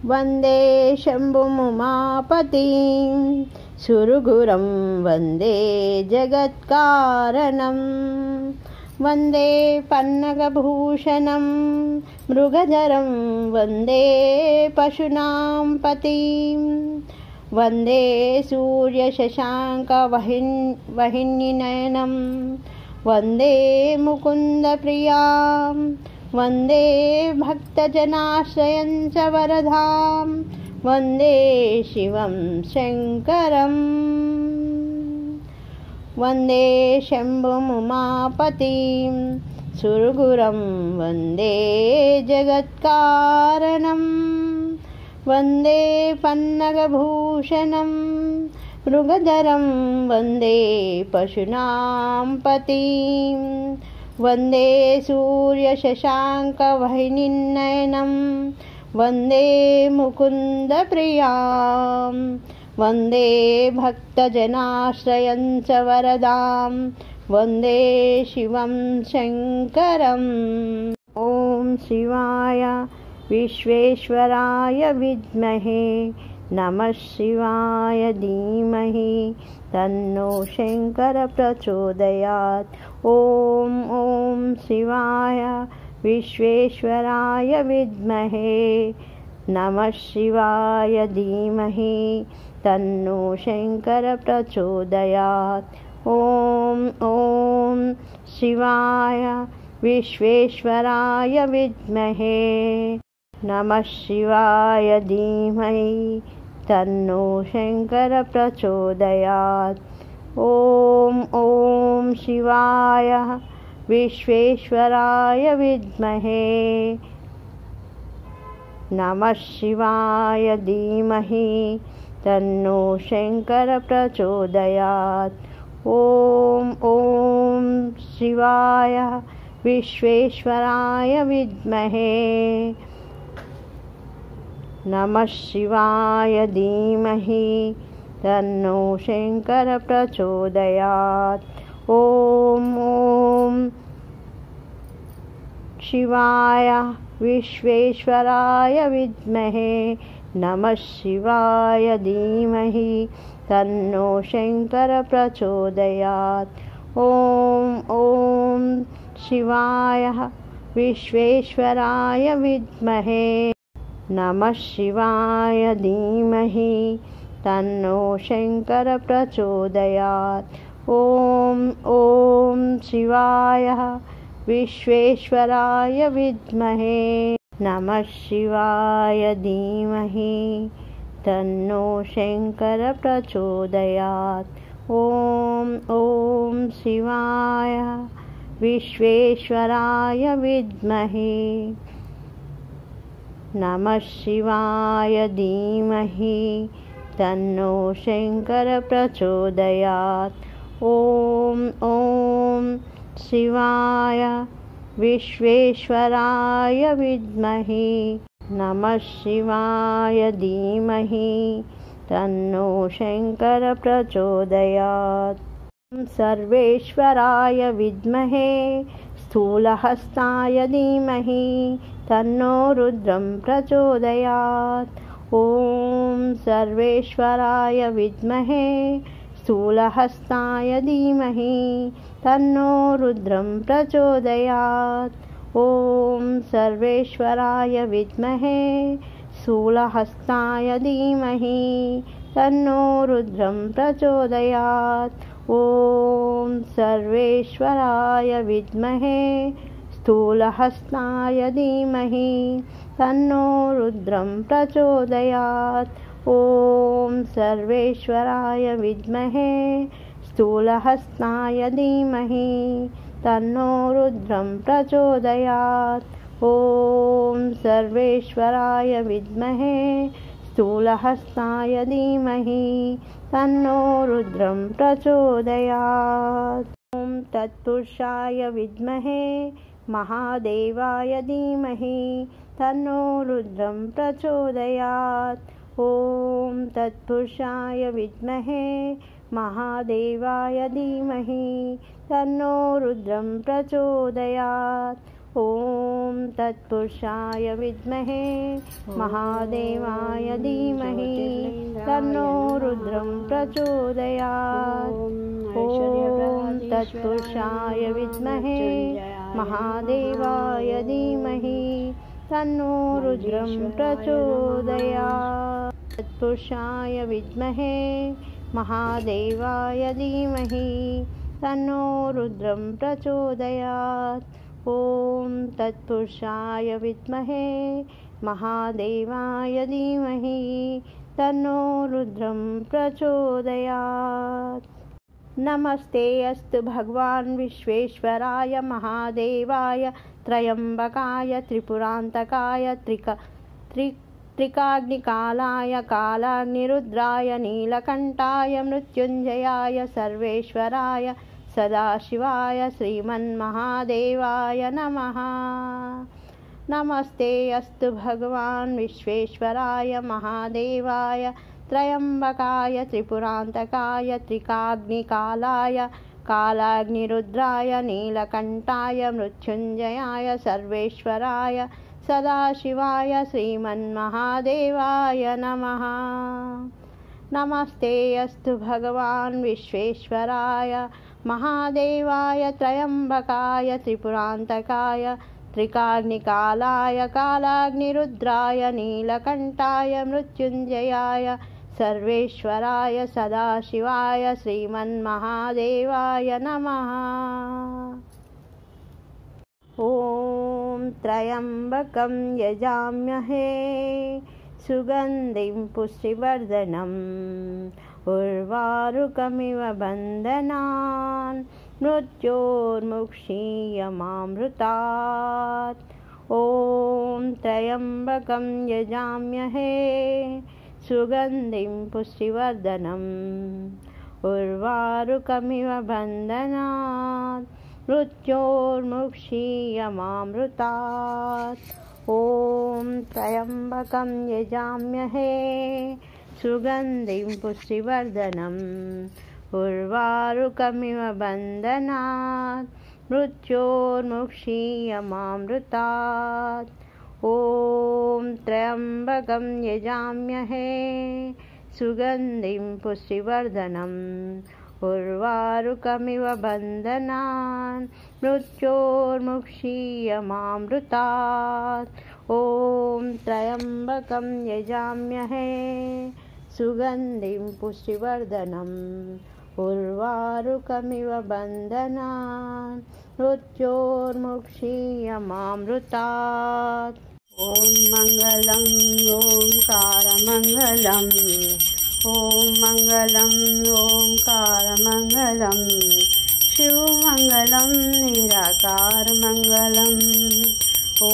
वन्दे शम्भुमुमापतिं सुरगुरुं वन्दे जगत्कारणं वन्दे पन्नगभूषणं मृगधरं वन्दे पशूनां पतिं वन्दे सूर्यशशाङ्कवाहिनीनयनं वन्दे मुकुन्दप्रियां वन्दे भक्तजनाश्रयं च वरदां वन्दे शिवं शङ्करम् वन्दे शम्भुमुमापतिं सुरगुरुं वन्दे जगत्कारणं वन्दे पन्नगभूषणं मृगधरं वन्दे पशूनां पतिं वन्दे सूर्यशशाङ्कवाहिनीनयनं वन्दे मुकुन्दप्रियां वन्दे भक्तजनाश्रयं च वरदां वन्दे शिवं शङ्करम् ॐ शिवाय विश्वेश्वराय विद्महे नमः शिवाय धीमहि तन्नो शङ्कर प्रचोदयात् ॐ शिवाय विश्वेश्वराय विद्महे नमः शिवाय धीमहि तन्नो शङ्कर प्रचोदयात् ॐ शिवाय विश्वेश्वराय विद्महे नमः शिवाय धीमहि तन्नो शङ्कर प्रचोदयात् ॐ शिवाय विश्वेश्वराय विद्महे नमः शिवाय धीमहि तन्नो शङ्कर प्रचोदयात् ॐ शिवाय विश्वेश्वराय विद्महे नमः शिवाय धीमहि तन्नो शङ्कर प्रचोदयात् ॐ शिवाय विश्वेश्वराय विद्महे नमः शिवाय धीमहि तन्नो शङ्कर प्रचोदयात् ॐ शिवाय विश्वेश्वराय विद्महे नमः शिवाय धीमहि तन्नो शङ्कर प्रचोदयात् ॐ शिवाय विश्वेश्वराय विद्महे नमः शिवाय धीमहि तन्नो शङ्कर प्रचोदयात् ॐ शिवाय विश्वेश्वराय विद्महे नमः शिवाय धीमहि तन्नो शङ्कर प्रचोदयात् ॐ शिवाय विश्वेश्वराय विद्महे नमः शिवाय धीमहि तन्नो शङ्कर प्रचोदयात् सर्वेश्वराय विद्महे स्थूलहस्ताय धीमहि तन्नो रुद्रं प्रचोदयात् ॐ सर्वेश्वराय विद्महे स्थूलहस्ताय धीमहि तन्नो रुद्रं प्रचोदयात् ॐ सर्वेश्वराय विद्महे स्थूलहस्ताय धीमहि तन्नो रुद्रं प्रचोदयात् ॐ सर्वेश्वराय विद्महे स्थूलहस्ताय धीमहि तन्नो रुद्रं प्रचोदयात् ॐ सर्वेश्वराय विद्महे स्थूलहस्ताय धीमहि तन्नो रुद्रं प्रचोदयात् ॐ सर्वेश्वराय विद्महे स्थूलहस्ताय धीमहि तन्नो रुद्रं प्रचोदयात् ॐ तत्पुरुषाय विद्महे महादेवाय धीमहि तन्नो रुद्रं प्रचोदयात् ॐ तत्पुरुषाय विद्महे महादेवाय धीमहि तन्नो रुद्रं प्रचोदयात् ॐ तत्पुरुषाय विद्महे महादेवाय धीमहि तन्नो रुद्रं प्रचोदयात्। ॐ तत्पुरुषाय विद्महे महादेवाय धीमहि तन्नो रुद्रं प्रचोदयात्। तत्पुरुषाय विद्महे महादेवाय धीमहि तन्नो रुद्रं प्रचोदयात्। ॐ तत्पुरुषाय विद्महे महादेवाय धीमहि तन्नो रुद्रं प्रचोदयात्। नमस्ते अस्तु भगवान् विश्वेश्वराय महादेवाय त्रयंबकाय त्रिपुरान्तकाय त्रिकाग्निकालाय कालाग्निरुद्राय नीलकण्ठाय मृत्युञ्जयाय सर्वेश्वराय सदाशिवाय श्रीमन्महादेवाय नमः। नमस्ते अस्तु भगवान् विश्वेश्वराय महादेवाय त्रयंबकाय त्रिपुरान्तकाय त्रिकाग्निकालाय कालाग्निरुद्राय नीलकण्ठाय मृत्युञ्जयाय सर्वेश्वराय सदाशिवाय श्रीमन्महादेवाय नमः। नमस्ते अस्तु भगवान् विश्वेश्वराय महादेवाय त्रयंबकाय त्रिपुरान्तकाय त्रिकाग्निकालाय कालाग्निरुद्राय नीलकण्ठाय मृत्युञ्जयाय सर्वेश्वराय सदाशिवाय श्रीमन्महादेवाय नमः। ॐ त्र्यम्बकं यजाम्यहे सुगन्धिं पुष्टिवर्धनम् उर्वारुकमिव बन्धनान् मृत्योर्मुक्षीयमामृतात्। ॐ त्र्यम्बकं यजाम्यहे सुगन्धिं पुष्टिवर्धनम् उर्वारुकमिव बन्धनात् मृत्योर्मुक्षीयमामृतात्। ॐ त्र्यम्बकं यजाम्यहे सुगन्धिं पुष्टिवर्धनम् उर्वारुकमिव बन्धनात् मृत्योर्मुक्षीयमामृतात्। ॐ त्र्यम्बकं यजाम्यहे सुगन्धिं पुष्टिवर्धनम् उर्वारुकमिव बन्धनान् मृत्योर्मुक्षीयमामृतात्। ॐ त्र्यम्बकं यजाम्यहे सुगन्धिं पुष्टिवर्धनम् उर्वारुकमिव बन्धनान् मृत्योर्मुक्षीयमामृतात्। ॐ मङ्गलम् ओंकारमङ्गलम् ॐ मङ्गलम् ओंकारमङ्गलम् शिवमङ्गलं निराकारमङ्गलम्। ॐ